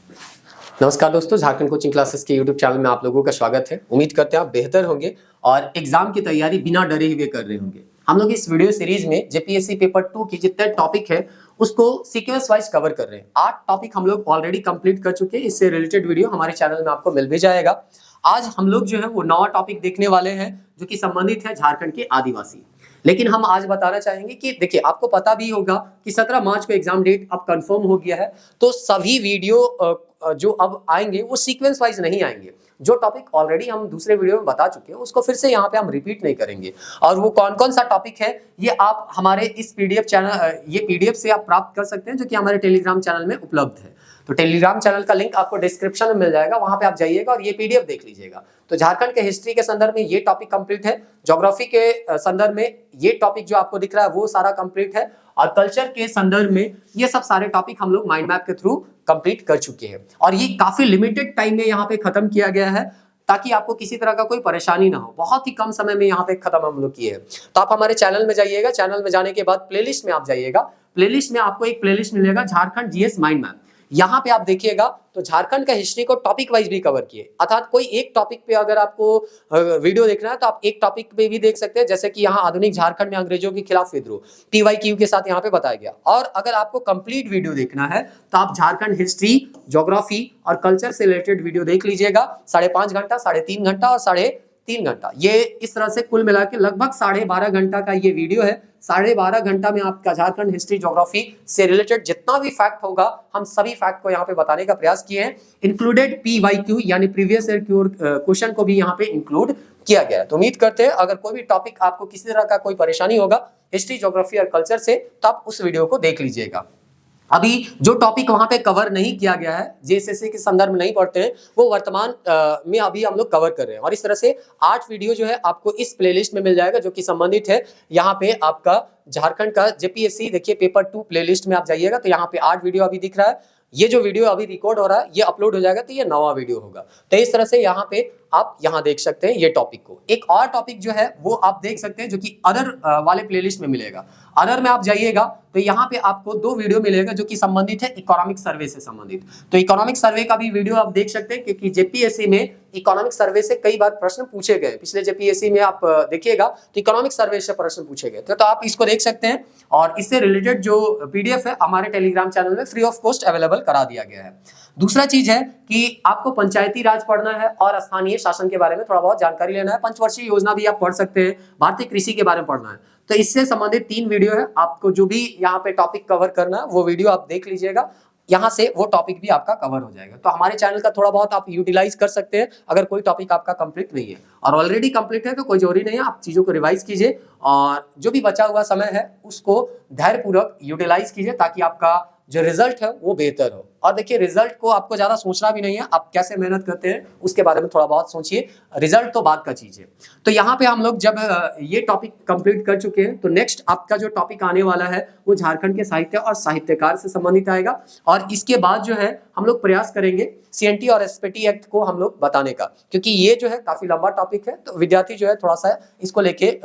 नमस्कार दोस्तों, Jharkhand coaching classes के यूट्यूब चैनल में आप लोगों का स्वागत है। उम्मीद करते हैं आप बेहतर होंगे और एग्जाम की तैयारी बिना डरे हुए कर रहे होंगे। हम लोग इस वीडियो सीरीज में जेपीएससी पेपर 2 की जितने टॉपिक है उसको सीक्वेंस वाइज कवर कर रहे हैं। 8 टॉपिक हम लोग ऑलरेडी कंप्लीट कर चुके हैं। इससे रिलेटेड वीडियो हमारे चैनल में आपको मिल भी जाएगा। आज हम लोग जो है वो नवा टॉपिक देखने वाले हैं जो कि संबंधित है झारखंड के आदिवासी। लेकिन हम आज बताना चाहेंगे कि देखिए, आपको पता भी होगा कि 17 मार्च को एग्जाम डेट अब कंफर्म हो गया है। तो सभी वीडियो जो अब आएंगे वो सीक्वेंस वाइज नहीं आएंगे। जो टॉपिक ऑलरेडी हम दूसरे वीडियो में बता चुके हैं उसको फिर से यहाँ पे हम रिपीट नहीं करेंगे। और वो कौन कौन सा टॉपिक है ये आप हमारे इस पीडीएफ चैनल ये पीडीएफ से आप प्राप्त कर सकते हैं जो कि हमारे टेलीग्राम चैनल में उपलब्ध है। तो टेलीग्राम चैनल का लिंक आपको डिस्क्रिप्शन में मिल जाएगा, वहां पे आप जाइएगा और ये पीडीएफ देख लीजिएगा। तो झारखंड के हिस्ट्री के संदर्भ में ये टॉपिक कंप्लीट है, ज्योग्राफी के संदर्भ में ये टॉपिक जो आपको दिख रहा है वो सारा कंप्लीट है, और कल्चर के संदर्भ में ये सब सारे टॉपिक हम लोग माइंड मैप के थ्रू कंप्लीट कर चुके हैं। और ये काफी लिमिटेड टाइम में यहाँ पे खत्म किया गया है ताकि आपको किसी तरह का कोई परेशानी ना हो। बहुत ही कम समय में यहाँ पे खत्म हम लोग किए हैं। तो आप हमारे चैनल में जाइएगा, चैनल में जाने के बाद प्लेलिस्ट में आप जाइएगा। प्लेलिस्ट में आपको एक प्लेलिस्ट मिलेगा झारखंड जीएस माइंड मैप। यहाँ पे आप देखिएगा तो झारखंड का हिस्ट्री को टॉपिक वाइज भी कवर किए, अर्थात कोई एक टॉपिक पे अगर आपको वीडियो देखना है तो आप एक टॉपिक पे भी देख सकते हैं। जैसे कि यहाँ आधुनिक झारखंड में अंग्रेजों के खिलाफ विद्रोह पीवाईक्यू के साथ यहाँ पे बताया गया। और अगर आपको कंप्लीट वीडियो देखना है तो आप झारखंड हिस्ट्री, ज्योग्राफी और कल्चर से रिलेटेड वीडियो देख लीजिएगा। 5.5 घंटा, 3.5 घंटा और 3.5 घंटा, ये इस तरह से कुल मिला के लगभग 12.5 घंटा का ये वीडियो है। 12.5 घंटा में आपका झारखंड हिस्ट्री, ज्योग्राफी से रिलेटेड जितना भी फैक्ट होगा हम सभी फैक्ट को यहाँ पे बताने का प्रयास किए हैं। इंक्लूडेड पीवाईक्यू यानी प्रीवियस ईयर क्वेश्चन को भी यहाँ पे इंक्लूड किया गया है। तो उम्मीद करते हैं अगर कोई भी टॉपिक आपको किसी तरह का कोई परेशानी होगा हिस्ट्री, ज्योग्राफी और कल्चर से, तो आप उस वीडियो को देख लीजिएगा। अभी जो टॉपिक वहां पे कवर नहीं किया गया है, जेएसएससी के संदर्भ में नहीं पढ़ते हैं, वो वर्तमान में अभी हम लोग कवर कर रहे हैं। और इस तरह से 8 वीडियो जो है आपको इस प्लेलिस्ट में मिल जाएगा जो कि संबंधित है यहाँ पे आपका झारखंड का जेपीएससी। देखिए पेपर 2 प्लेलिस्ट में आप जाइएगा तो यहाँ पे 8 वीडियो अभी दिख रहा है। ये जो वीडियो अभी रिकॉर्ड हो रहा है ये अपलोड हो जाएगा तो ये नवा वीडियो होगा। तो इस तरह से यहाँ पे आप यहाँ देख सकते हैं ये टॉपिक को। एक और टॉपिक जो है वो आप देख सकते हैं जो कि अदर वाले प्लेलिस्ट में मिलेगा। अदर में आप जाइएगा तो यहाँ पे आपको 2 वीडियो मिलेगा जो कि संबंधित है इकोनॉमिक सर्वे से संबंधित। तो इकोनॉमिक सर्वे का भी वीडियो आप देख सकते हैं क्योंकि जेपीएससी में इकोनॉमिक सर्वे से कई बार प्रश्न पूछे गए। पिछले जेपीएससी में आप देखिएगा तो इकोनॉमिक सर्वे से प्रश्न पूछे गए तो आप इसको देख सकते हैं। और इससे रिलेटेड जो पीडीएफ है हमारे टेलीग्राम चैनल में फ्री ऑफ कॉस्ट अवेलेबल करा दिया गया है। दूसरा चीज है कि आपको पंचायती राज पढ़ना है और स्थानीय शासन के बारे में थोड़ा बहुत जानकारी लेना है। पंचवर्षीय योजना भी आप पढ़ सकते हैं, भारतीय कृषि के बारे में पढ़ना है। तो इससे संबंधित 3 वीडियो है। आपको जो भी यहाँ पे टॉपिक कवर करना है वो वीडियो आप देख लीजिएगा, यहाँ से वो टॉपिक भी आपका कवर हो जाएगा। तो हमारे चैनल का थोड़ा बहुत आप यूटिलाइज कर सकते हैं अगर कोई टॉपिक आपका कंप्लीट नहीं है। और ऑलरेडी कंप्लीट है तो कोई जरूरी नहीं है, आप चीजों को रिवाइज कीजिए और जो भी बचा हुआ समय है उसको धैर्यपूर्वक यूटिलाइज कीजिए ताकि आपका जो रिजल्ट है वो बेहतर हो। और देखिए रिजल्ट को आपको ज्यादा सोचना भी नहीं है, आप कैसे मेहनत करते हैं उसके बारे में थोड़ा बहुत सोचिए, रिजल्ट तो बात का चीज है। तो यहाँ पे हम लोग जब ये टॉपिक कंप्लीट कर चुके हैं तो नेक्स्ट आपका जो टॉपिक आने वाला है वो झारखंड के साहित्य और साहित्यकार से संबंधित आएगा। और इसके बाद जो है हम लोग प्रयास करेंगे सीएनटी और एसपीटी एक्ट को हम लोग बताने का, क्योंकि ये जो है काफी लंबा टॉपिक है। तो विद्यार्थी जो है थोड़ा सा इसको लेके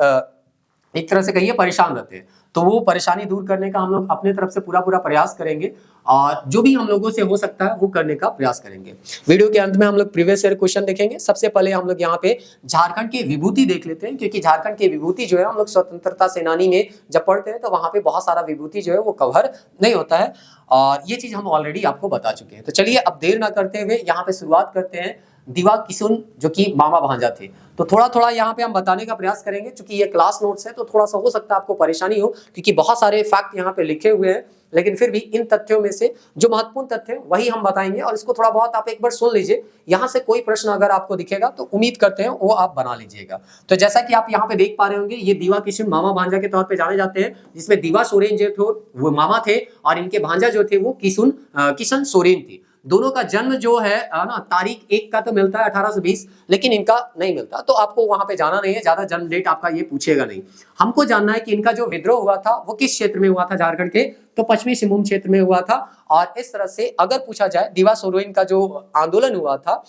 एक तरह से कहिए परेशान रहते हैं, तो वो परेशानी दूर करने का हम लोग अपने तरफ से पूरा प्रयास करेंगे और जो भी हम लोगों से हो सकता है वो करने का प्रयास करेंगे। वीडियो के अंत में हम लोग प्रीवियस ईयर क्वेश्चन देखेंगे। सबसे पहले हम लोग यहाँ पे झारखंड की विभूति देख लेते हैं, क्योंकि झारखंड की विभूति जो है हम लोग स्वतंत्रता सेनानी में जब पढ़ते हैं तो वहां पे बहुत सारा विभूति जो है वो कवर नहीं होता है और ये चीज हम ऑलरेडी आपको बता चुके हैं। तो चलिए अब देर ना करते हुए यहाँ पे शुरुआत करते हैं। दिवा किशुन जो कि मामा भांजा थे, तो थोड़ा यहाँ पे हम बताने का प्रयास करेंगे। क्योंकि ये क्लास नोट्स है तो थोड़ा सा हो सकता है आपको परेशानी हो, क्योंकि बहुत सारे फैक्ट यहाँ पे लिखे हुए हैं, लेकिन फिर भी इन तथ्यों में से जो महत्वपूर्ण तथ्य है वही हम बताएंगे और इसको थोड़ा बहुत आप एक बार सुन लीजिए। यहाँ से कोई प्रश्न अगर आपको दिखेगा तो उम्मीद करते हैं वो आप बना लीजिएगा। तो जैसा कि आप यहाँ पे देख पा रहे होंगे ये दिवा किशुन मामा भांजा के तौर पे जाने जाते हैं, जिसमें दिवा सोरेन जो थे वो मामा थे और इनके भांजा जो थे वो किशन सोरेन थे। दोनों का जन्म जो है ना तारीख एक का तो मिलता है 1820, लेकिन इनका नहीं मिलता। तो आपको वहां पे जाना नहीं है, ज्यादा जन्म डेट आपका ये पूछेगा नहीं। हमको जानना है कि इनका जो विद्रोह हुआ था वो किस क्षेत्र में हुआ था झारखंड के, तो पश्चिमी सिंहभूम क्षेत्र में हुआ था। और इस तरह से अगर पूछा जाए दिवा सोरेन का जो आंदोलन हुआ था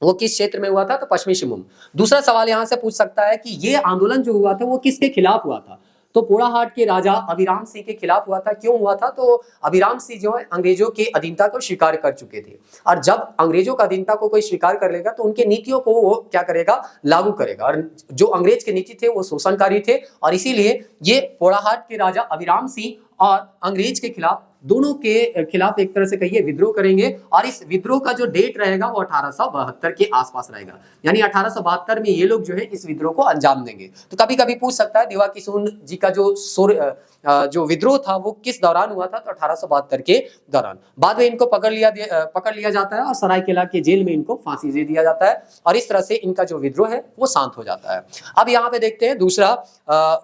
वो किस क्षेत्र में हुआ था, तो पश्चिमी सिंहभूम। दूसरा सवाल यहाँ से पूछ सकता है कि ये आंदोलन जो हुआ था वो किसके खिलाफ हुआ था, तो पोड़ाहाट के राजा अभिराम सिंह के खिलाफ हुआ था। क्यों हुआ था? तो अभिराम सिंह जो है अंग्रेजों के अधीनता को स्वीकार कर चुके थे, और जब अंग्रेजों का अधीनता को कोई स्वीकार कर लेगा तो उनके नीतियों को वो क्या करेगा, लागू करेगा। और जो अंग्रेज के नीति थे वो शोषणकारी थे, और इसीलिए ये पोड़ाहाट के राजा अभिराम सिंह और अंग्रेज के खिलाफ, दोनों के खिलाफ एक तरह से कहिए विद्रोह करेंगे। और इस विद्रोह का जो डेट रहेगा वो 1872 के आसपास रहेगा, यानी 1872 में ये लोग जो है इस विद्रोह को अंजाम देंगे। तो कभी कभी पूछ सकता है दिवा किशुन जी का जो विद्रोह था वो किस दौरान हुआ था? तो 1872 के दौरान। बाद में इनको पकड़ लिया जाता है और सरायकेला के जेल में इनको फांसी दे दिया जाता है, और इस तरह से इनका जो विद्रोह है वो शांत हो जाता है। अब यहाँ पे देखते हैं दूसरा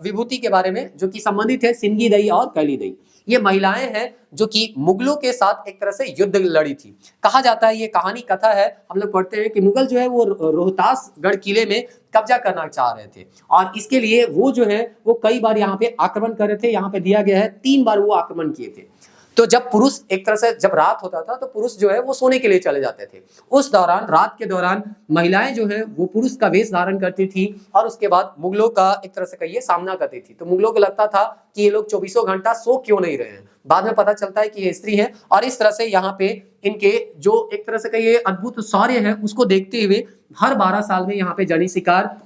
विभूति के बारे में, जो कि संबंधित है सिंगी दई और कैली दई। ये महिलाएं हैं जो कि मुगलों के साथ एक तरह से युद्ध लड़ी थी। कहा जाता है, ये कहानी कथा है, हम लोग पढ़ते हैं कि मुगल जो है वो रोहतासगढ़ किले में कब्जा करना चाह रहे थे, और इसके लिए वो जो है वो कई बार यहाँ पे आक्रमण कर रहे थे। यहाँ पे दिया गया है 3 बार वो आक्रमण किए थे। तो जब पुरुष एक तरह से, जब रात होता था तो पुरुष जो है वो सोने के लिए चले जाते थे। उस दौरान, रात के दौरान महिलाएं जो है वो पुरुष का वेश धारण करती थी, और उसके बाद मुगलों का एक तरह से कहिए सामना करती थी। तो मुगलों को लगता था कि ये लोग 24 घंटा सो क्यों नहीं रहे हैं। बाद में पता चलता है कि ये स्त्री है, और इस तरह से यहाँ पे इनके जो एक तरह से कहिए अद्भुत शौर्य है उसको देखते हुए हर 12 साल में यहाँ पे जनी शिकार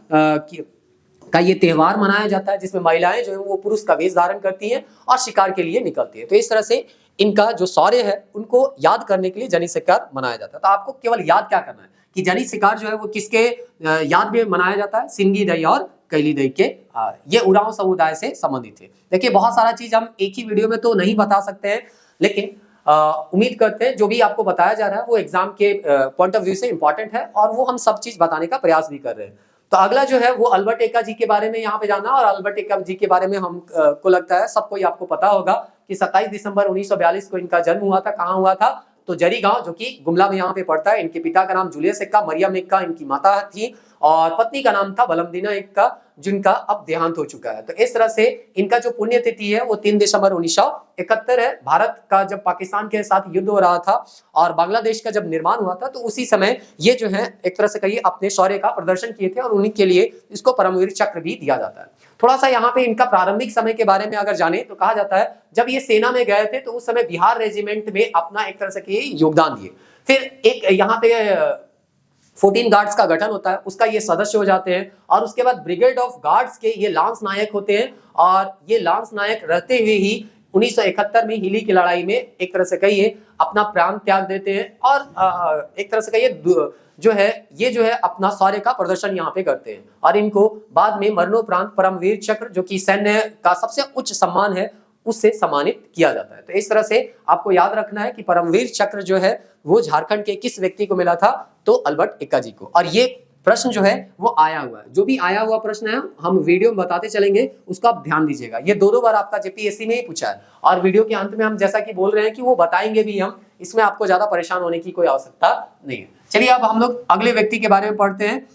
का ये त्योहार मनाया जाता है, जिसमें महिलाएं जो है वो पुरुष का वेश धारण करती हैं और शिकार के लिए निकलती है। तो इस तरह से इनका जो शौर्य है उनको याद करने के लिए जनी शिकार मनाया जाता है। तो आपको केवल याद क्या करना है कि जनी शिकार जो है वो किसके याद में मनाया जाता है? सिंगी दई और कैली दई के, ये उरांव समुदाय से संबंधित है। देखिए बहुत सारा चीज हम एक ही वीडियो में तो नहीं बता सकते हैं, लेकिन उम्मीद करते हैं जो भी आपको बताया जा रहा है वो एग्जाम के पॉइंट ऑफ व्यू से इंपॉर्टेंट है, और वो हम सब चीज बताने का प्रयास भी कर रहे हैं। तो अगला जो है वो अल्बर्ट एक्का जी के बारे में यहाँ पे जानना, और अल्बर्ट एक्का जी के बारे में हम को लगता है सबको ही आपको पता होगा कि 27 दिसंबर 1942 को इनका जन्म हुआ था। कहाँ हुआ था? तो जरी गांव, जो कि गुमला में यहाँ पे पड़ता है। इनके पिता का नाम जूलियस एक्का, मरियम एक्का इनकी माता थी, और पत्नी का नाम था बलमदीना एक्का, जिनका अब देहांत हो चुका है। तो इस तरह से इनका जो पुण्यतिथि है वो 3 दिसंबर 1971 है। भारत का जब पाकिस्तान के साथ युद्ध हो रहा था और बांग्लादेश का जब निर्माण हुआ था, तो उसी समय ये जो है एक तरह से कहिए अपने शौर्य का प्रदर्शन किए थे, और उन्हीं के लिए इसको परमवीर चक्र भी दिया जाता है। थोड़ा सा यहाँ पे इनका प्रारंभिक समय के बारे में अगर जाने तो कहा जाता है जब ये सेना में गए थे तो उस समय बिहार रेजिमेंट में अपना एक तरह से योगदान दिए। फिर एक यहाँ पे 14 गार्ड्स का गठन होता है, उसका ये सदस्य हो जाते हैं, और उसके बाद ब्रिगेड ऑफ गार्ड्स के ये लांस नायक होते हैं, और ये लांस नायक रहते हुए ही 1971 में हिली की लड़ाई में एक तरह से कहिए अपना प्राण त्याग देते हैं, और एक तरह से कहिए जो है अपना शौर्य का प्रदर्शन यहाँ पे करते हैं, और इनको बाद में मरणोपरांत परमवीर चक्र, जो कि सैन्य का सबसे उच्च सम्मान है, उससे सम्मानित किया जाता है। तो इस तरह से आपको याद रखना है कि परमवीर चक्र जो है वो झारखंड के किस व्यक्ति को मिला था? तो अल्बर्ट एक्का जी को। और ये प्रश्न जो है वो आया हुआ है, जो भी आया हुआ प्रश्न है हम वीडियो में बताते चलेंगे, उसको आप ध्यान दीजिएगा। ये 2 बार आपका जेपीएससी में ही पूछा है, और वीडियो के अंत में हम जैसा कि बोल रहे हैं कि वो बताएंगे भी हम, इसमें आपको ज्यादा परेशान होने की कोई आवश्यकता नहीं है। चलिए अब हम लोग अगले व्यक्ति के बारे में पढ़ते हैं,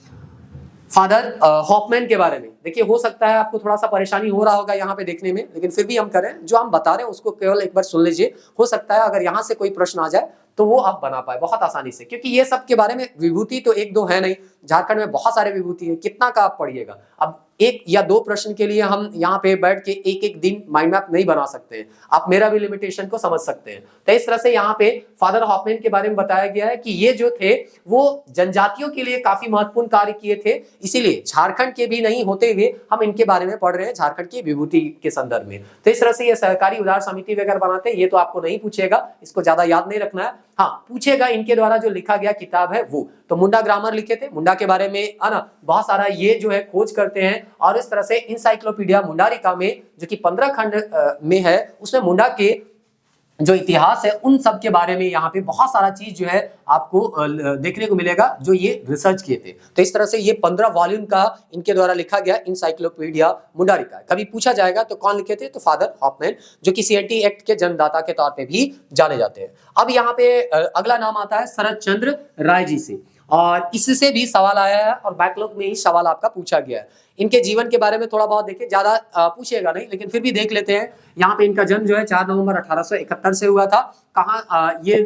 फादर हॉफमैन के बारे में। देखिए हो सकता है आपको थोड़ा सा परेशानी हो रहा होगा यहाँ पे देखने में, लेकिन फिर भी हम करें, जो हम बता रहे हैं उसको केवल एक बार सुन लीजिए। हो सकता है अगर यहाँ से कोई प्रश्न आ जाए तो वो आप बना पाए बहुत आसानी से, क्योंकि ये सब के बारे में विभूति तो 1-2 है नहीं, झारखंड में बहुत सारे विभूति है, कितना का आप पढ़िएगा। अब 1 या 2 प्रश्न के लिए हम यहाँ पे बैठ के एक दिन माइंड मैप नहीं बना सकते हैं, आप मेरा भी लिमिटेशन को समझ सकते हैं। तो इस तरह से यहाँ पे फादर हॉफमैन के बारे में बताया गया है कि ये जो थे वो जनजातियों के लिए काफी महत्वपूर्ण कार्य किए थे, इसीलिए झारखंड के भी नहीं होते हुए हम इनके बारे में पढ़ रहे हैं झारखंड की विभूति के संदर्भ में। तो इस तरह से ये सहकारी उदार समिति वगैरह बनाते हैं, ये तो आपको नहीं पूछेगा, इसको ज्यादा याद नहीं रखना है। हाँ पूछेगा इनके द्वारा जो लिखा गया किताब है वो, तो मुंडा ग्रामर लिखे थे, मुंडा के बारे में है ना बहुत सारा ये जो है खोज करते हैं, और इस तरह से इंसाइक्लोपीडिया मुंडारिका में जो कि 15 खंड में है, उसमें मुंडा के जो इतिहास है उन सब के बारे में यहाँ पे बहुत सारा चीज जो है आपको देखने को मिलेगा जो ये रिसर्च किए थे। तो इस तरह से ये 15 वॉल्यूम का इनके द्वारा लिखा गया इंसाइक्लोपीडिया मुंडारिका। कभी पूछा जाएगा तो कौन लिखे थे? तो फादर हॉफमैन, जो कि सीएनटी एक्ट के जन्मदाता के तौर पे भी जाने जाते हैं। अब यहाँ पे अगला नाम आता है शरद चंद्र राय जी से, और इससे भी सवाल आया है और बैकलॉग में ही सवाल आपका पूछा गया है। इनके जीवन के बारे में थोड़ा बहुत देखिए, ज्यादा पूछेगा नहीं लेकिन फिर भी देख लेते हैं। यहाँ पे इनका जन्म जो है 4 नवंबर 1871 से हुआ था। कहाँ ये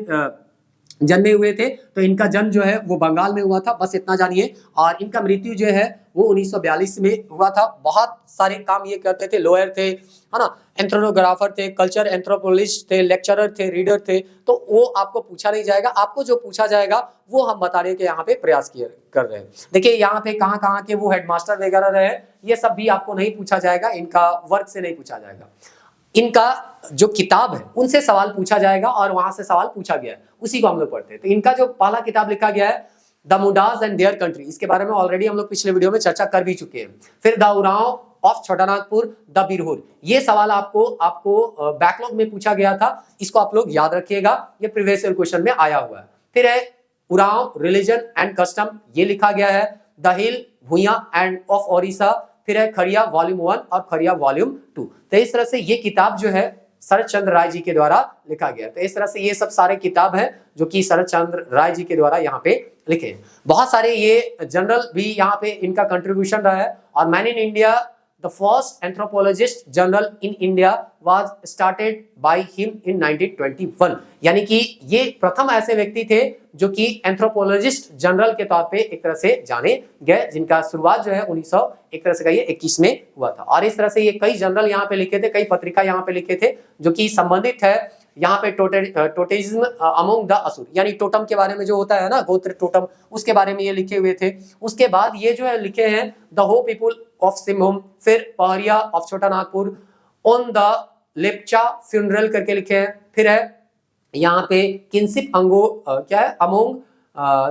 जन्मे हुए थे। तो इनका जन्म जो है वो बंगाल में हुआ था, बस इतना जानिए। और इनका मृत्यु जो है वो 1942 में हुआ था। बहुत सारे काम ये करते थे, लॉयर थे, है ना, एंथ्रोपोग्राफर थे, कल्चर एंथ्रोपोलॉजिस्ट थे, लेक्चरर थे, रीडर थे। तो वो आपको पूछा नहीं जाएगा, आपको जो पूछा जाएगा वो हम बताने के यहाँ पे प्रयास कर रहे हैं। देखिए यहाँ पे कहाँ कहाँ के वो हेडमास्टर वगैरह रहे, ये सब भी आपको नहीं पूछा जाएगा, इनका वर्क से नहीं पूछा जाएगा। इनका जो किताब है उनसे सवाल पूछा जाएगा और वहां से सवाल पूछा गया है, उसी को हम लोग पढ़ते हैं। तो इनका जो पहला किताब लिखा गया है the Mundas and their country, इसके बारे में ऑलरेडी हम लोग पिछले वीडियो में चर्चा कर भी चुके हैं। फिर the Oraon of Chhotanagpur, the Birhor, ये सवाल आपको बैकलॉग में पूछा गया था, इसको आप लोग याद रखिएगा, ये प्रीवियस ईयर क्वेश्चन में आया हुआ है। फिर है उरांव रिलीजन एंड कस्टम, ये लिखा गया है। The hill Bhuya end of Odisha, फिर है खड़िया वॉल्यूम 1 और खड़िया वॉल्यूम 2। तो इस तरह से ये किताब जो है शरद चंद्र राय जी के द्वारा लिखा गया। तो इस तरह से ये सब सारे किताब हैं जो कि शरद चंद्र राय जी के द्वारा यहाँ पे लिखे हैं। बहुत सारे ये जनरल भी यहाँ पे इनका कंट्रीब्यूशन रहा है। और man in India, the first anthropologist general in India was started by him in 1921, यानी कि ये प्रथम ऐसे व्यक्ति थे जो कि एंथ्रोपोलॉजिस्ट जनरल के तौर पे एक तरह से जाने गए, जिनका शुरुआत जो है 1900 एक तरह से कहिए 21 में हुआ था। और इस तरह से ये कई जनरल यहाँ पे लिखे थे, कई पत्रिका यहाँ पे लिखे थे जो कि संबंधित है यहाँ पे टोटेज्म अमोंग द असुर, यानी टोटम के बारे में जो होता है ना, गोत्र टोटम, उसके बारे में ये लिखे हुए थे। उसके बाद ये जो है लिखे हैं द हो पीपुल ऑफ सिमहोम, फिर पहरिया of Chotanagpur, on the Lepcha funeral करके लिखे हैं। फिर है यहाँ पे किनसिप क्या है अमोंग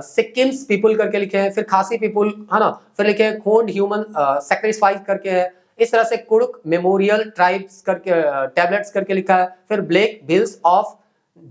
सिक्किम्स पीपुल करके लिखे हैं। फिर खासी पीपुल, है ना, फिर लिखे हैं खोंड ह्यूमन सैक्रिफाइस करके है। इस तरह से कुड़ुक मेमोरियल ट्राइब्स करके टैबलेट्स करके लिखा है। फिर black bills of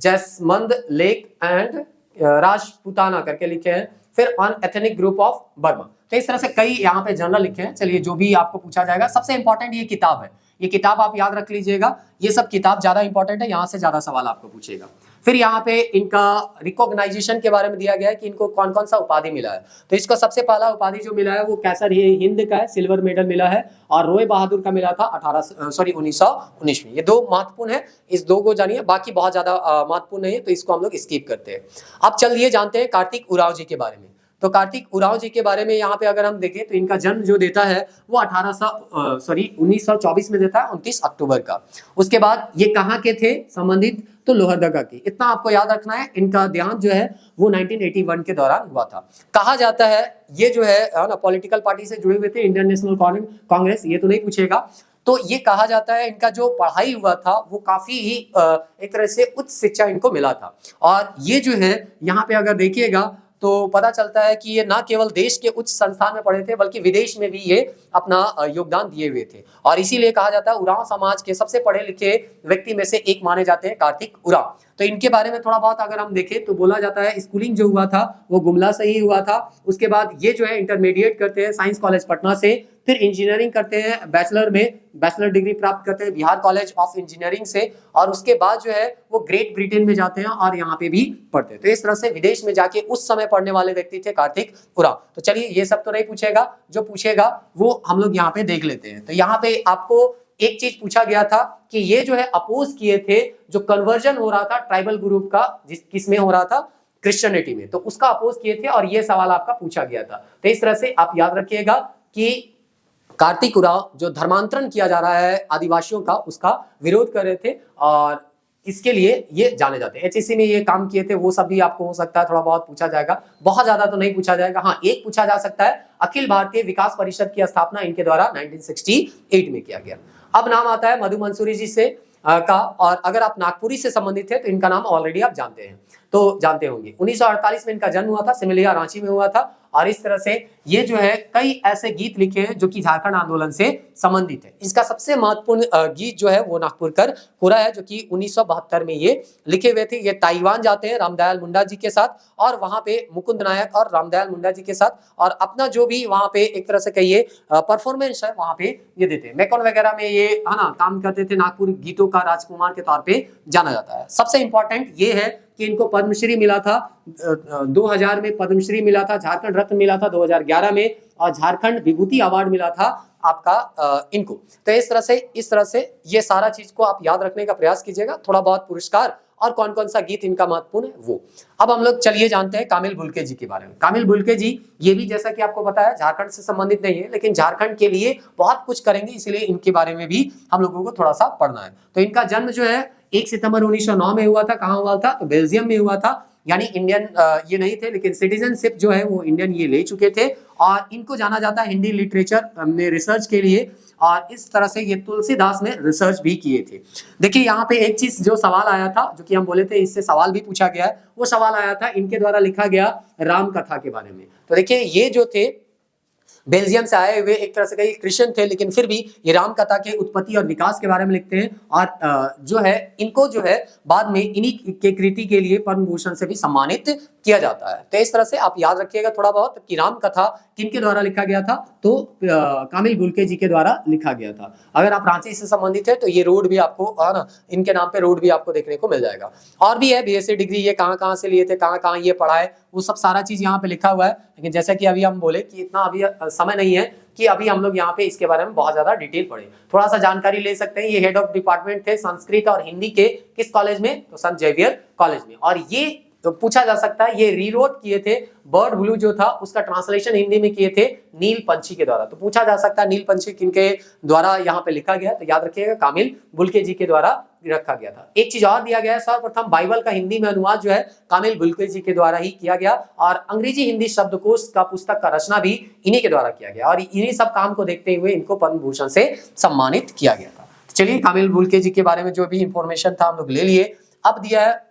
Jaisamand lake and Rajputana करके लिखे हैं। फिर on ethnic group of Burma. तो इस तरह से कई यहाँ पे जर्नल लिखे हैं। चलिए जो भी आपको पूछा जाएगा, सबसे इंपॉर्टेंट ये किताब है, ये किताब आप याद रख लीजिएगा, ये सब किताब ज्यादा इंपॉर्टेंट है, यहाँ से ज्यादा सवाल आपको पूछेगा। फिर यहाँ पे इनका रिकॉग्नाइजेशन के बारे में दिया गया है कि इनको कौन कौन सा उपाधि मिला है। तो इसको सबसे पहला उपाधि जो मिला है वो कैसर हिंद का है, सिल्वर मेडल मिला है। और रोय बहादुर का मिला था 1919 में। ये दो महत्वपूर्ण है, इस दो को जानिए, बाकी बहुत ज्यादा महत्वपूर्ण नहीं है, तो इसको हम लोग स्किप करते हैं। अब चलिए जानते हैं कार्तिक उरांव जी के बारे में। तो कार्तिक उरांव जी के बारे में यहाँ पे अगर हम देखें तो इनका जन्म जो देता है वो 1924 में देता है, 29 अक्टूबर का। उसके बाद ये कहाँ के थे संबंधित, तो लोहरदगा की, इतना आपको याद रखना है। इनका देहांत जो है वो 1981 के दौरान हुआ था। कहा जाता है ये जो है ना पॉलिटिकल पार्टी से जुड़े हुए थे, इंडियन नेशनल कांग्रेस, ये तो नहीं पूछेगा। तो ये कहा जाता है इनका जो पढ़ाई हुआ था वो काफी ही एक तरह से उच्च शिक्षा इनको मिला था। और ये जो है यहाँ पे अगर देखिएगा तो पता चलता है कि ये ना केवल देश के उच्च संस्थान में पढ़े थे बल्कि विदेश में भी ये अपना योगदान दिए हुए थे। और इसीलिए कहा जाता है उरांव समाज के सबसे पढ़े लिखे व्यक्ति में से एक माने जाते हैं कार्तिक उरांव। तो इनके बारे में थोड़ा बहुत अगर हम देखें तो बोला जाता है स्कूलिंग जो हुआ था वो गुमला से ही हुआ था। उसके बाद ये जो है इंटरमीडिएट करते हैं साइंस कॉलेज पटना से, फिर इंजीनियरिंग करते हैं बैचलर डिग्री प्राप्त करते हैं बिहार कॉलेज ऑफ इंजीनियरिंग से। और उसके बाद जो है वो ग्रेट ब्रिटेन में जाते हैं और यहाँ पे भी पढ़ते हैं। तो इस तरह से विदेश में जाके उस समय पढ़ने वाले व्यक्ति थे कार्तिक उरांव। तो चलिए ये सब तो नहीं पूछेगा, जो पूछेगा वो हम लोग यहाँ पे देख लेते हैं। तो यहाँ पे आपको एक चीज पूछा गया था कि ये जो है अपोज किए थे जो कन्वर्जन हो रहा था ट्राइबल ग्रुप का, किसमें हो रहा था, क्रिश्चियनिटी में, तो उसका अपोज किए थे और ये सवाल आपका पूछा गया था। तो इस तरह से आप याद रखिएगा कि कार्तिक उरांव जो धर्मांतरण किया जा रहा है आदिवासियों का, उसका विरोध कर रहे थे और इसके लिए ये जाने जाते हैं। एचईसी में ये काम किए थे, वो सब भी आपको हो सकता है थोड़ा बहुत पूछा जाएगा, बहुत ज्यादा तो नहीं पूछा जाएगा। हाँ, एक पूछा जा सकता है, अखिल भारतीय विकास परिषद की स्थापना इनके द्वारा 1968 में किया गया। अब नाम आता है मधु मंसूरी जी से का, और अगर आप नागपुरी से संबंधित है तो इनका नाम ऑलरेडी आप जानते हैं, तो जानते होंगे। 1948 में इनका जन्म हुआ था, सिमलिया रांची में हुआ था। और इस तरह से ये जो है कई ऐसे गीत लिखे हैं जो कि झारखंड आंदोलन से संबंधित है। इसका सबसे महत्वपूर्ण गीत जो है वो नागपुरकर कोरा है, जो कि 1972 में ये लिखे हुए थे। ये ताइवान जाते हैं रामदयाल मुंडा जी के साथ और वहां पे मुकुंद नायक और रामदयाल मुंडा जी के साथ, और अपना जो भी वहां पे एक तरह से कहिए परफॉर्मेंस है वहां पे ये देते हैं। मैकॉन वगैरह में ये है ना काम करते थे, नागपुर गीतों का राजकुमार के तौर पे जाना जाता है। सबसे इंपॉर्टेंट ये है कि इनको पद्मश्री मिला था 2000 में, पद्मश्री मिला था, झारखंड रत्न मिला था 2011 में, और झारखंड विभूति अवार्ड मिला था आपका इनको। तो इस तरह से ये सारा चीज को आप याद रखने का प्रयास कीजिएगा। थोड़ा बहुत पुरस्कार और कौन कौन सा गीत इनका महत्वपूर्ण है वो। अब हम लोग चलिए जानते हैं कामिल बुल्के जी के बारे में। कामिल बुल्के जी ये भी जैसा कि आपको पता है झारखंड से संबंधित नहीं है, लेकिन झारखंड के लिए बहुत कुछ करेंगे, इसलिए इनके बारे में भी हम लोगों को थोड़ा सा पढ़ना है। तो इनका जन्म जो है 1 सितंबर 1909 में हुआ था। कहाँ हुआ था? तो बेल्जियम में हुआ था। यानी इंडियन ये नहीं थे, लेकिन सिटीजनशिप जो है वो इंडियन ये ले चुके थे। और इनको जाना जाता है हिंदी लिटरेचर में रिसर्च के लिए, और इस तरह से ये तुलसीदास में रिसर्च भी किए थे। देखिए यहाँ पे एक चीज जो सवाल आया था, जो कि हम बोले थे इससे सवाल भी पूछा गया है, वो सवाल आया था इनके द्वारा लिखा गया राम कथा के बारे में। तो देखिए ये जो थे बेल्जियम से आए हुए एक तरह से कई क्रिश्चियन थे, लेकिन फिर भी ये राम कथा के उत्पत्ति और विकास के बारे में लिखते हैं। और जो है इनको जो है बाद में इन्हीं के कृति के लिए पद्म भूषण से भी सम्मानित किया जाता है। तो इस तरह से आप याद रखिएगा थोड़ा बहुत कि राम कथा किनके द्वारा लिखा गया था, तो कामिल बुल्के जी के द्वारा लिखा गया था। अगर आप रांची से संबंधित है तो ये रोड भी आपको है ना, इनके नाम पे रोड भी आपको देखने को मिल जाएगा। और भी है बीएससी डिग्री, ये कहाँ कहाँ से लिए थे, कहाँ कहाँ ये पढ़ाए, वो सब सारा चीज यहाँ पे लिखा हुआ है। लेकिन जैसा कि अभी हम बोले कि इतना अभी समय नहीं है कि अभी हम लोग यहाँ पे इसके बारे में बहुत ज्यादा डिटेल पढ़े, थोड़ा सा जानकारी ले सकते हैं। ये हेड ऑफ डिपार्टमेंट थे संस्कृत और हिंदी के, किस कॉलेज में? तो संत जेवियर कॉलेज में। और ये तो पूछा जा सकता है ये रीरोट किए थे बर्ड ब्लू जो था उसका ट्रांसलेशन हिंदी में किए थे नील पंछी के द्वारा। तो पूछा जा सकता है नील पंछी किनके द्वारा यहाँ पे लिखा गया, तो याद रखिएगा कामिल बुल्के जी के द्वारा रखा गया था। एक चीज और दिया गया है, सर्वप्रथम बाइबल का हिंदी में अनुवाद जो है कामिल बुल्के जी के द्वारा ही किया गया, और अंग्रेजी हिंदी शब्दकोश का पुस्तक का रचना भी इन्हीं के द्वारा किया गया, और इन्हीं सब काम को देखते हुए इनको पद्म भूषण से सम्मानित किया गया था। चलिए कामिल बुल्के जी के बारे में जो भी इंफॉर्मेशन था हम लोग ले लिए। अब दिया है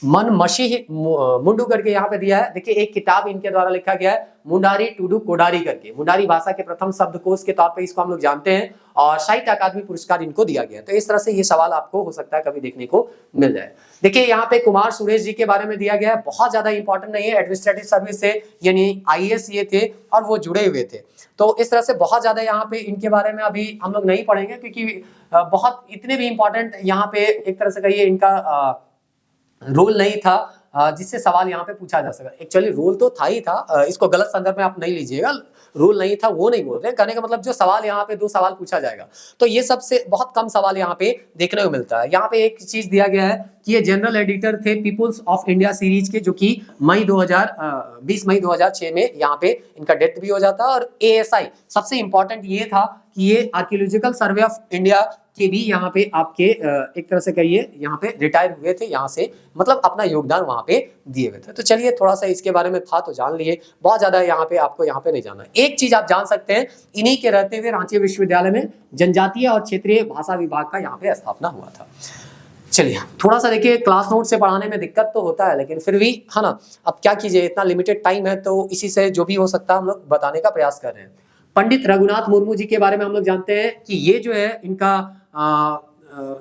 मन मसीह मुंडू करके यहाँ पे दिया है। देखिए एक किताब इनके द्वारा लिखा गया है मुंडारी टूडू कोडारी करके, मुंडारी भाषा के प्रथम शब्दकोश के तौर पे इसको हम लोग जानते हैं, और साहित्य अकादमी पुरस्कार इनको दिया गया। तो इस तरह से ये सवाल आपको हो सकता है कभी देखने को मिल जाए। देखिए यहाँ पे कुमार सुरेश जी के बारे में दिया गया है, बहुत ज्यादा इंपॉर्टेंट नहीं है, एडमिनिस्ट्रेटिव सर्विस से यानी आईएएस ये थे और वो जुड़े हुए थे। तो इस तरह से बहुत ज्यादा यहाँ पे इनके बारे में अभी हम लोग नहीं पढ़ेंगे, क्योंकि बहुत इतने भी इंपॉर्टेंट यहाँ पे एक तरह से कहिए इनका रोल नहीं था जिससे सवाल यहाँ पे पूछा जा सका। एक्चुअली रोल तो था ही था, इसको गलत संदर्भ में आप नहीं लीजिएगा, रोल नहीं था वो नहीं बोल रहे, कहने का मतलब जो सवाल यहाँ पे 2 सवाल पूछा जाएगा, तो ये सबसे बहुत कम सवाल यहाँ पे देखने को मिलता है। यहाँ पे एक चीज दिया गया है कि ये जनरल एडिटर थे पीपुल्स ऑफ इंडिया सीरीज के, जो कि 20 मई 2006 में यहाँ पे इनका डेथ भी हो जाता है। और ASI सबसे इंपॉर्टेंट ये था कि ये आर्कियोलॉजिकल सर्वे ऑफ इंडिया के भी यहाँ पे आपके एक तरह से कहिए यहाँ पे रिटायर हुए थे, यहाँ से मतलब अपना योगदान वहाँ पे दिए हुए थे। तो चलिए थोड़ा सा इसके बारे में था तो जान लिए, बहुत ज्यादा यहाँ पे आपको यहाँ पे नहीं जानना। एक चीज आप जान सकते हैं, इन्हीं के रहते हुए रांची विश्वविद्यालय में जनजातीय और क्षेत्रीय भाषा विभाग का यहाँ पे स्थापना हुआ था। चलिए थोड़ा सा देखिए, क्लास नोट से पढ़ाने में दिक्कत तो होता है, लेकिन फिर भी है ना, अब क्या कीजिए, इतना लिमिटेड टाइम है, तो इसी से जो भी हो सकता है हम लोग बताने का प्रयास कर रहे हैं। पंडित रघुनाथ मुर्मू जी के बारे में हम लोग जानते हैं कि ये जो है इनका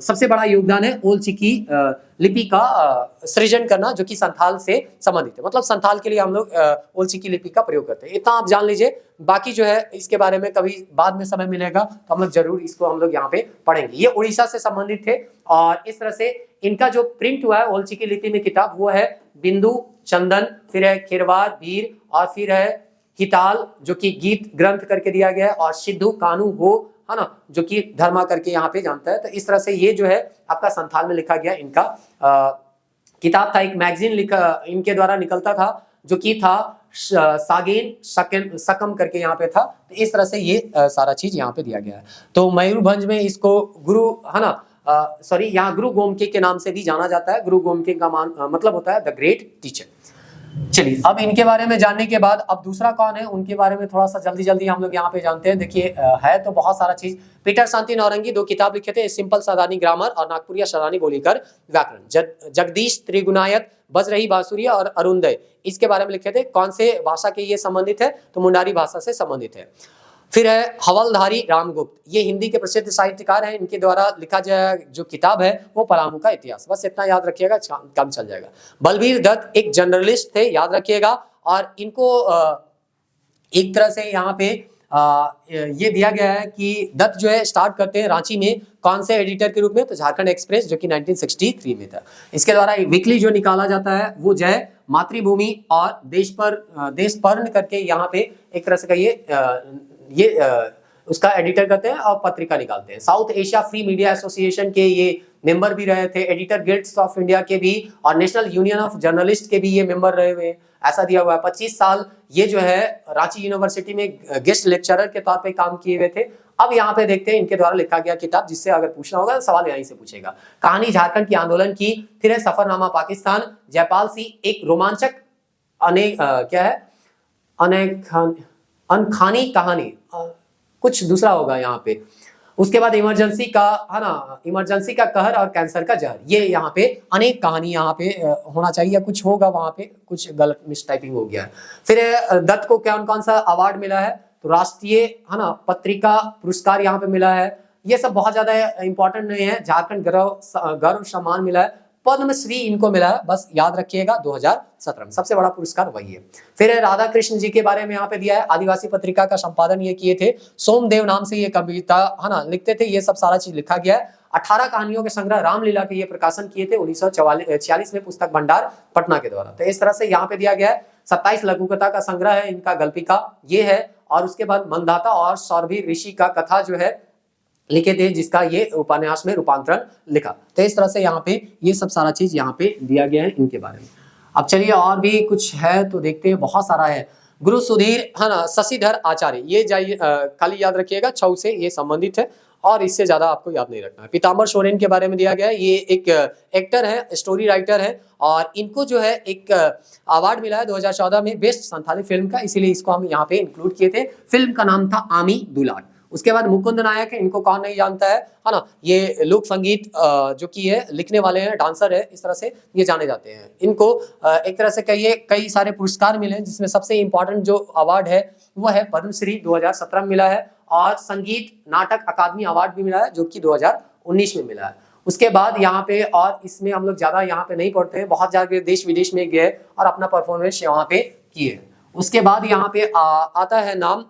सबसे बड़ा योगदान है ओल चिकी लिपि का सृजन करना, जो कि संथाल से संबंधित है। मतलब संथाल के लिए हम लोग ओल चिकी लिपि का प्रयोग करते हैं, इतना आप जान लीजिए। बाकी जो है इसके बारे में कभी बाद में समय मिलेगा तो हम लोग जरूर इसको हम लोग यहाँ पे पढ़ेंगे। ये उड़ीसा से संबंधित थे, और इस तरह से इनका जो प्रिंट हुआ है ओल चिकी लिपि में किताब, वो है बिंदु चंदन, फिर है खिरवार वीर, और फिर है हिताल जो कि गीत ग्रंथ करके दिया गया है, और सिद्धू कानू हो है ना, जो कि धर्मा करके यहाँ पे जानता है। तो इस तरह से ये जो है आपका संथाल में लिखा गया इनका किताब था। एक मैगजीन लिखा इनके द्वारा निकलता था, जो कि था सागेन सकम करके यहाँ पे था। तो इस तरह से ये सारा चीज यहाँ पे दिया गया है। तो मयूरभंज में इसको गुरु है ना, सॉरी यहाँ गुरु गोमके के नाम से भी जाना जाता है। गुरु गोमके का मतलब होता है द ग्रेट टीचर। चलिए अब इनके बारे में जानने के बाद अब दूसरा कौन है उनके बारे में थोड़ा सा जल्दी जल्दी हम लोग यहाँ पे जानते हैं। देखिए है तो बहुत सारा चीज। पीटर शांति नौरंगी 2 किताब लिखे थे, सिंपल सादानी ग्रामर और नागपुरिया सरानी बोलीकर व्याकरण। जगदीश त्रिगुणायत बजरही बांसुरिया और अरुणोदय इसके बारे में लिखे थे। कौन से भाषा के ये संबंधित है, तो मुंडारी भाषा से संबंधित है। फिर है हवलधारी रामगुप्त, ये हिंदी के प्रसिद्ध साहित्यकार हैं, इनके द्वारा लिखा जाए जो किताब है वो पलामू का इतिहास। बस इतना याद रखिएगा, काम चल जाएगा। बलबीर दत्त एक जर्नलिस्ट थे, याद रखिएगा, और इनको एक तरह से यहाँ पे ये दिया गया है कि दत्त जो है स्टार्ट करते हैं रांची में कौन से एडिटर के रूप में, तो झारखंड एक्सप्रेस, जो कि 1963 में था। इसके द्वारा वीकली जो निकाला जाता है वो जय, मातृभूमि और देशपर्ण करके यहाँ पे एक तरह से कहिए उसका एडिटर करते हैं और पत्रिका निकालते हैं। South Asia free media association के ये मेंबर भी रहे थे, एडिटर गिल्ड्स ऑफ इंडिया के भी और नेशनल यूनियन ऑफ जर्नलिस्ट के भी ये मेंबर रहे हुए हैं, ऐसा दिया हुआ है। 25 साल ये जो है रांची यूनिवर्सिटी में गेस्ट लेक्चरर के तौर पे काम किए हुए थे। अब यहाँ पे देखते हैं इनके द्वारा लिखा गया किताब, जिससे अगर पूछना होगा सवाल यहीं से पूछेगा। कहानी झारखंड की आंदोलन की, फिर है सफरनामा पाकिस्तान, जयपाल सिंह एक रोमांचक क्या है अनखानी कहानी, कुछ दूसरा होगा यहाँ पे। उसके बाद इमरजेंसी का है ना, इमरजेंसी का कहर और कैंसर का जहर, ये यहाँ पे अनेक कहानी यहाँ पे होना चाहिए, कुछ होगा वहां पे, कुछ गलत मिसटाइपिंग हो गया है। फिर दत्त को कौन कौन सा अवार्ड मिला है, तो राष्ट्रीय है ना पत्रिका पुरस्कार यहाँ पे मिला है। ये सब बहुत ज्यादा इंपॉर्टेंट नहीं है। झारखंड गौरव सम्मान मिला है, पद्मश्री इनको मिला है, बस याद रखिएगा 2017 में सबसे बड़ा पुरस्कार वही है। फिर राधा कृष्ण जी के बारे में यहाँ पे दिया है, आदिवासी पत्रिका का संपादन ये किए थे, सोमदेव नाम से ये कविता है ना लिखते थे, ये सब सारा चीज लिखा गया है। 18 कहानियों के संग्रह रामलीला के ये प्रकाशन किए थे 1946 में पुस्तक भंडार पटना के द्वारा। तो इस तरह से यहाँ पे दिया गया है। 27 लघुकथा का संग्रह है इनका, गल्पिका ये है। और उसके बाद मंदाता और सौरभीर ऋषि का कथा जो है लिखे थे, जिसका ये उपन्यास में रूपांतरण लिखा। तो इस तरह से यहाँ पे ये सब सारा चीज यहाँ पे दिया गया है इनके बारे में। अब चलिए और भी कुछ है तो देखते हैं, बहुत सारा है। गुरु सुधीर है ना, शशिधर आचार्य, ये जाइए खाली याद रखिएगा, छऊ से ये संबंधित है और इससे ज्यादा आपको याद नहीं रखना है। पीताम्बर सोरेन के बारे में दिया गया है, ये एक एक्टर है, स्टोरी राइटर है और इनको जो है एक अवार्ड मिला है 2014 में बेस्ट संथाली फिल्म का, इसीलिए इसको हम यहाँ पे इंक्लूड किए थे। फिल्म का नाम था आमी दुलाट। उसके बाद मुकुंद नायक है, इनको कौन नहीं जानता है ना, ये लोक संगीत जो की है लिखने वाले हैं, डांसर है, इस तरह से ये जाने जाते हैं। इनको एक तरह से कहिए कई सारे पुरस्कार मिले हैं, जिसमें सबसे इंपॉर्टेंट जो अवार्ड है वो है पद्मश्री 2017 में मिला है और संगीत नाटक अकादमी अवार्ड भी मिला है जो कि 2019 में मिला है। उसके बाद यहाँ पे, और इसमें हम लोग ज्यादा यहाँ पे नहीं पढ़ते हैं, बहुत ज्यादा देश विदेश में गए और अपना परफॉर्मेंस यहाँ पे किए। उसके बाद यहाँ पे आता है नाम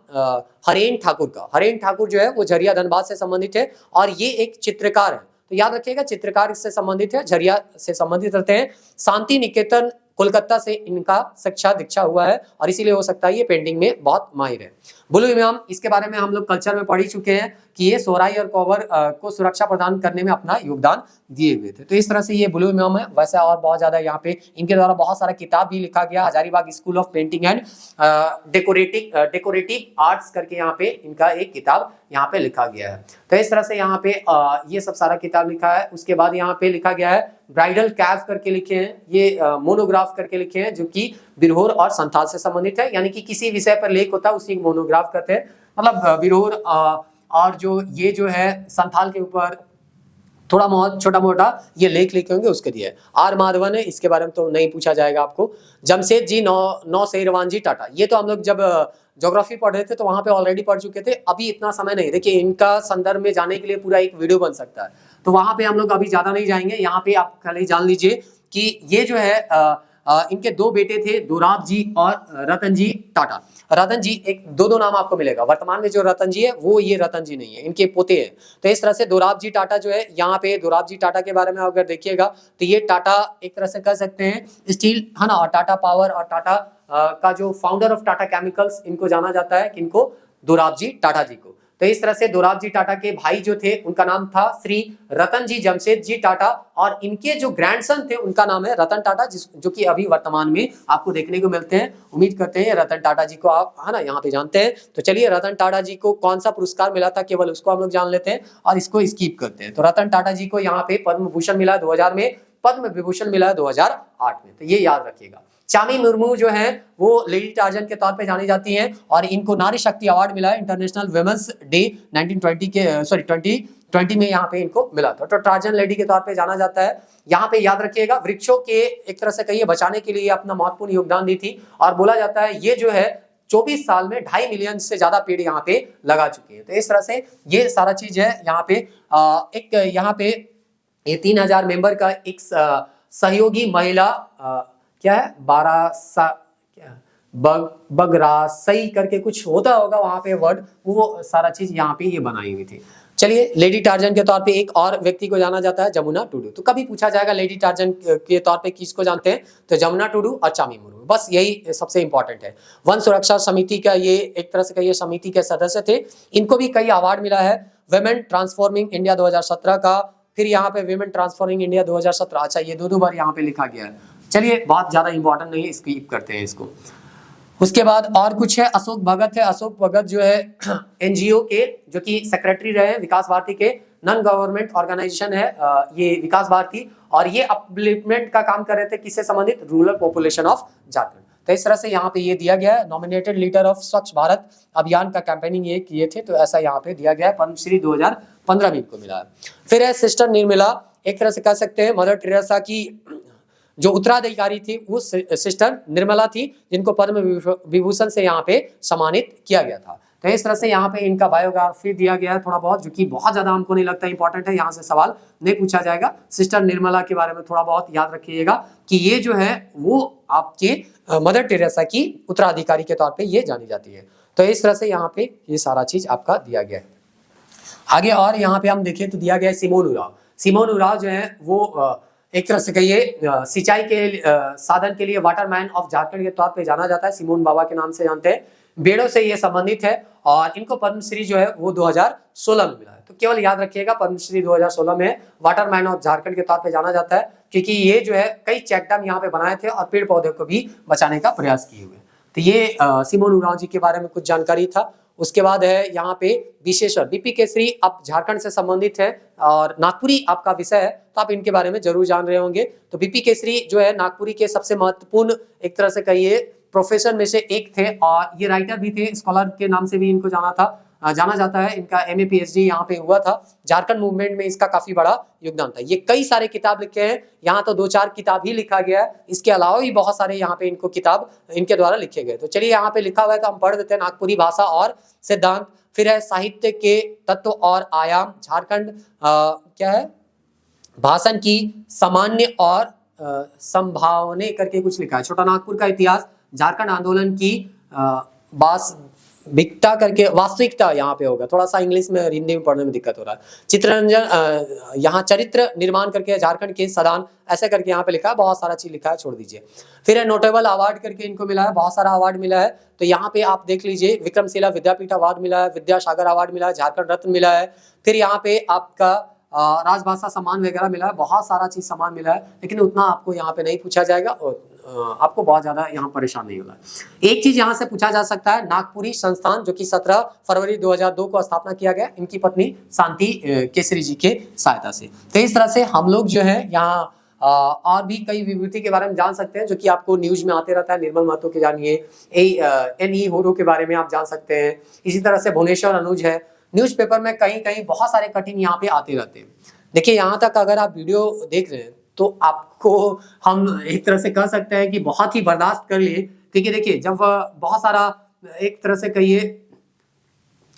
हरेन ठाकुर का। हरेन ठाकुर जो है वो झरिया धनबाद से संबंधित है और ये एक चित्रकार है, तो याद रखिएगा चित्रकार इससे संबंधित है, झरिया से संबंधित रहते हैं। शांति निकेतन कोलकाता से इनका शिक्षा दीक्षा हुआ है और इसीलिए हो सकता है ये पेंटिंग में बहुत माहिर है। बुलु इमाम, इसके बारे में हम लोग कल्चर में पढ़ ही चुके हैं कि ये सोहराई और कवर को सुरक्षा प्रदान करने में अपना योगदान दिए हुए थे। तो इस तरह से ये बुलु इमाम है। वैसे और बहुत ज्यादा यहाँ पे इनके द्वारा बहुत सारा किताब भी लिखा गया, Hazaribagh school of painting and decorative arts करके यहाँ पे इनका एक किताब यहाँ पे लिखा गया है। तो इस तरह से यहाँ पे ये सब सारा किताब लिखा है। उसके बाद यहाँ पे लिखा गया है ब्राइडल कैफ करके लिखे हैं, ये मोनोग्राफ करके लिखे हैं जो कि बिरहोर और संथाल से संबंधित है, यानी कि किसी विषय पर लेख होता है उसी मोनोग्राफ करते हैं। मतलब बिरहोर और जो ये जो है संथाल के ऊपर थोड़ा बहुत छोटा मोटा ये लेख लिखे होंगे उसके दिए। आर माधवन है, इसके बारे में तो नहीं पूछा जाएगा आपको। जमशेद जी नौ शेरवान जी टाटा, ये तो हम लोग जब ज्योग्राफी पढ़ रहे थे तो वहां पे ऑलरेडी पढ़ चुके थे, अभी इतना समय नहीं। देखिए इनका संदर्भ में जाने के लिए पूरा एक वीडियो बन सकता है, तो वहां पे हम लोग अभी ज्यादा नहीं जाएंगे। यहाँ पे आप खाली जान लीजिए कि ये जो है इनके दो बेटे थे, दोराब जी और रतन जी टाटा। रतन जी, एक दो नाम आपको मिलेगा। वर्तमान में जो रतन जी है वो ये रतन जी नहीं है, इनके पोते हैं। तो इस तरह से दोराब जी टाटा जो है, यहाँ पे दोराब जी टाटा के बारे में अगर देखिएगा तो ये टाटा एक तरह से कह सकते हैं स्टील है ना, और टाटा पावर और टाटा का जो फाउंडर ऑफ टाटा केमिकल्स, इनको जाना जाता है, किनको, दोराब जी टाटा जी को। तो इस तरह से दोराब जी टाटा के भाई जो थे उनका नाम था श्री रतन जी जमशेद जी टाटा, और इनके जो ग्रैंडसन थे उनका नाम है रतन टाटा, जो कि अभी वर्तमान में आपको देखने को मिलते हैं। उम्मीद करते हैं रतन टाटा जी को आप है ना यहाँ पे जानते हैं। तो चलिए रतन टाटा जी को कौन सा पुरस्कार मिला था, केवल उसको हम लोग जान लेते हैं और इसको स्किप करते हैं। तो रतन टाटा जी को यहाँ पे पद्म भूषण मिला 2000 में, पद्म विभूषण मिला 2008 में, तो ये याद रखिएगा। चामी मुर्मू जो है वो लेडी टार्जन के तौर पे जानी जाती हैं और इनको नारी शक्ति अवार्ड मिला है इंटरनेशनल वुमेन्स डे 2020 में यहाँ पे इनको मिला था। तो टार्जन लेडी के तौर पे जाना जाता है। यहाँ पे याद रखिएगा वृक्षों के एक तरह से कहिए बचाने के लिए अपना महत्वपूर्ण योगदान दी थी और बोला जाता है ये जो है 24 साल में 2.5 मिलियन से ज्यादा पेड़ यहाँ पे लगा चुके हैं। तो इस तरह से ये सारा चीज है। यहाँ पे एक यहाँ पे ये 3000 मेंबर का एक सहयोगी महिला क्या है बगरासई करके कुछ होता होगा वहां पे वर्ड, वो सारा चीज यहाँ पे ये बनाई हुई थी। चलिए लेडी टार्जन के तौर पे एक और व्यक्ति को जाना जाता है, जमुना टुडू। तो कभी पूछा जाएगा लेडी टार्जन के तौर पे किसको जानते हैं, तो जमुना टुडू और चामी मुर्मू, बस यही सबसे इंपॉर्टेंट है। वन सुरक्षा समिति का ये एक तरह से कहिए समिति के सदस्य थे। इनको भी कई अवार्ड मिला है। वुमेन ट्रांसफॉर्मिंग इंडिया 2017 का, फिर यहाँ पे विमेन ट्रांसफॉर्मिंग इंडिया 2017, अच्छा ये दो बार यहाँ पे लिखा गया है। चलिए बहुत ज्यादा इंपॉर्टेंट नहीं है, स्किप करते हैं इसको। उसके बाद और कुछ है, अशोक भगत है। अशोक भगत जो है एनजीओ के जो कि सेक्रेटरी रहे विकास भारती के, नॉन गवर्नमेंट ऑर्गेनाइजेशन है ये विकास भारती, और ये अपलिफ्टमेंट का काम कर रहे थे किससे संबंधित, रूरल पॉपुलेशन ऑफ झारखंड। तो इस तरह से यहाँ पे ये दिया गया है, नॉमिनेटेड लीडर ऑफ स्वच्छ भारत अभियान का कैंपेनिंग ये किए थे, तो ऐसा यहाँ पे दिया गया है। पद्मश्री 2015 में इनको मिला है। फिर है सिस्टर निर्मला, एक तरह से कह सकते हैं मदर टेरेसा की जो उत्तराधिकारी थी वो सिस्टर निर्मला थी, जिनको पद्म विभूषण से यहाँ पे सम्मानित किया गया था। तो इस तरह से यहाँ पे इनका बायोग्राफी दिया गया है थोड़ा बहुत, जो कि बहुत ज्यादा हमको नहीं लगता इंपॉर्टेंट है, यहाँ से सवाल नहीं पूछा जाएगा। सिस्टर निर्मला के बारे में थोड़ा बहुत याद रखिएगा कि ये जो है वो आपके मदर टेरेसा की उत्तराधिकारी के तौर पे ये जानी जाती है। तो इस तरह से यहाँ पे ये सारा चीज आपका दिया गया है। आगे और यहाँ पे हम देखें तो दिया गया है सिमोन उरांव। सिमोन उरांव जो है वो एक तरह से कहिए सिंचाई के साधन के लिए वाटरमैन ऑफ झारखंड के तौर पे जाना जाता है, सिमोन बाबा के नाम से जानते हैं। बेड़ों से ये संबंधित है और इनको पद्मश्री जो है वो 2016 में मिला है। तो केवल याद रखिएगा पद्मश्री 2016 में वाटरमैन ऑफ झारखंड के तौर पे जाना जाता है, क्योंकि ये जो है कई चेक डैम यहाँ पे बनाए थे और पेड़ पौधे को भी बचाने का प्रयास किए हुए। तो ये सिमोन उरांव जी के बारे में कुछ जानकारी था। उसके बाद है यहाँ पे विशेश्वर बीपी केसरी, आप झारखंड से संबंधित है और नागपुरी आपका विषय है, तो आप इनके बारे में जरूर जान रहे होंगे। तो बीपी केसरी जो है नागपुरी के सबसे महत्वपूर्ण एक तरह से कहिए प्रोफेसर में से एक थे, और ये राइटर भी थे, स्कॉलर के नाम से भी इनको जाना जाता है। इनका MA PhD यहाँ पे हुआ था। झारखंड मूवमेंट में इसका काफी बड़ा योगदान था। ये कई सारे किताब लिखे हैं, यहाँ तो 2-4 किताब ही लिखा गया है, इसके अलावा भी बहुत सारे यहाँ पे इनको किताब इनके द्वारा लिखे गए। तो चलिए यहाँ पे लिखा हुआ है तो हम पढ़ देते हैं। नागपुरी भाषा और सिद्धांत, फिर है साहित्य के तत्व और आयाम, झारखंड क्या है भाषण की सामान्य और संभावने करके कुछ लिखा है। छोटा नागपुर का इतिहास, झारखंड आंदोलन की वास्तविकता करके, वास्तविकता यहाँ पे होगा, थोड़ा सा इंग्लिश में हिंदी में पढ़ने में दिक्कत हो रहा है। चित्ररंजन यहाँ चरित्र निर्माण करके झारखंड के सदान ऐसे करके यहाँ पे लिखा है, बहुत सारा चीज लिखा है, छोड़ दीजिए। फिर है नोटेबल अवार्ड करके इनको मिला है, बहुत सारा अवार्ड मिला है। तो यहाँ पे आप देख लीजिए, विक्रमशिला विद्यापीठ अवार्ड मिला है, विद्यासागर अवार्ड मिला है, झारखंड रत्न मिला है। फिर यहाँ पे आपका राजभाषा सम्मान वगैरह मिला है, बहुत सारा चीज सम्मान मिला है, लेकिन उतना आपको यहाँ पे नहीं पूछा जाएगा और आपको बहुत ज्यादा यहाँ परेशान नहीं होना। एक चीज यहाँ से पूछा जा सकता है, नागपुरी संस्थान जो कि 17 फरवरी 2002 को स्थापना किया गया इनकी पत्नी शांति केसरी जी के सहायता से। तो इस तरह से हम लोग जो है यहाँ और भी कई विभूति के बारे में जान सकते हैं, जो कि आपको न्यूज में आते रहता है। निर्मल महतो के जानिए, NE होरो के बारे में आप जान सकते हैं। इसी तरह से भुवनेश्वर अनुज है, न्यूज़पेपर में कहीं कहीं बहुत सारे कटिंग यहाँ पे आते रहते हैं। देखिए यहाँ तक अगर आप वीडियो देख रहे हैं तो आपको हम एक तरह से कह सकते हैं कि बहुत ही बर्दाश्त कर लिए, क्योंकि देखिए जब बहुत सारा एक तरह से कहिए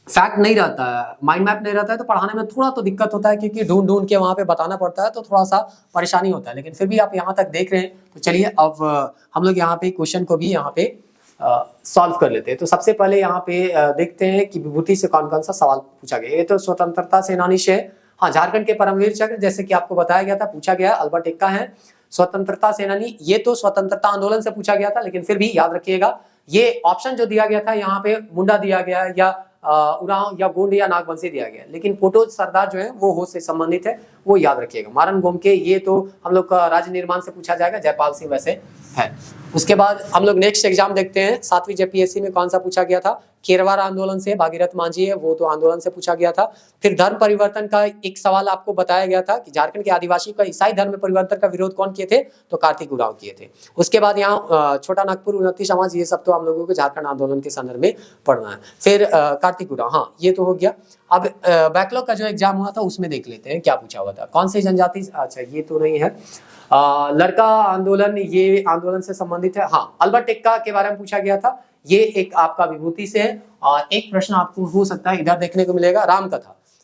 फैक्ट नहीं रहता है, माइंड मैप नहीं रहता है, तो पढ़ाने में थोड़ा तो दिक्कत होता है, क्योंकि ढूंढ के वहाँ पे बताना पड़ता है, तो थोड़ा सा परेशानी होता है। लेकिन फिर भी आप यहाँ तक देख रहे हैं, तो चलिए अब हम लोग यहाँ पे क्वेश्चन को भी यहाँ पे सॉल्व कर लेते हैं। तो सबसे पहले यहाँ पे देखते हैं कि विभूति से कौन कौन सा सवाल पूछा गया। ये तो स्वतंत्रता सेनानी से, हाँ झारखंड के परमवीर चक्र जैसे कि आपको बताया गया था, पूछा गया, अल्बर्ट एक्का है स्वतंत्रता सेनानी। ये तो स्वतंत्रता आंदोलन से पूछा गया था, लेकिन फिर भी याद रखिएगा ये ऑप्शन जो दिया गया था यहाँ पे मुंडा दिया गया या उरांव या गोंड या नागवंशी दिया गया, लेकिन पोटो सरदार जो है वो हो से संबंधित है, वो याद रखिएगा। मारन गोमके ये तो हम लोग का राज्य निर्माण से पूछा जाएगा, जयपाल सिंह वैसे है। उसके बाद हम लोग नेक्स्ट एग्जाम देखते हैं, 7वीं JPSC में कौन सा पूछा गया था, केरवार आंदोलन से, भागीरथ मांझी है वो तो आंदोलन से पूछा गया था। फिर धर्म परिवर्तन का एक सवाल आपको बताया गया था कि झारखंड के आदिवासी का ईसाई धर्म में परिवर्तन का विरोध कौन किए थे, तो कार्तिक उरांव किए थे। उसके बाद यहाँ छोटा नागपुर उन्नति समाज, ये सब तो हम लोगों को झारखंड आंदोलन के संदर्भ में पढ़ना है। फिर कार्तिक उरांव, हाँ ये तो हो गया। अब बैकलॉग का जो एग्जाम हुआ था उसमें देख लेते हैं क्या पूछा हुआ था, कौन सी जनजाति, अच्छा ये तो नहीं है। लड़का आंदोलन, ये आंदोलन से संबंधित है। हाँ अल्बर्ट एक्का के बारे में पूछा गया था, ये एक आपका विभूति से है। और एक प्रश्न आपको हो सकता है इधर देखने को मिलेगा,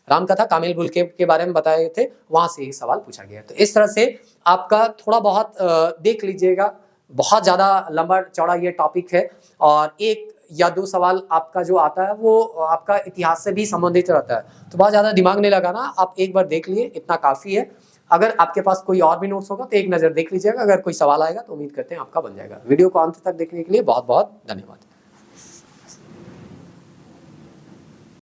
रामकथा कामिल बुल के बारे में बताए थे, वहां से एक सवाल पूछा गया। तो इस तरह से आपका थोड़ा बहुत देख लीजिएगा, बहुत ज्यादा लंबा चौड़ा ये टॉपिक है, और 1 या 2 सवाल आपका जो आता है वो आपका इतिहास से भी संबंधित रहता है, तो बहुत ज्यादा दिमाग नहीं लगाना, आप एक बार देख लिए इतना काफी है। अगर आपके पास कोई और भी नोट्स होगा तो एक नजर देख लीजिएगा, अगर कोई सवाल आएगा तो उम्मीद करते हैं आपका बन जाएगा। वीडियो को अंत तक देखने के लिए बहुत बहुत धन्यवाद।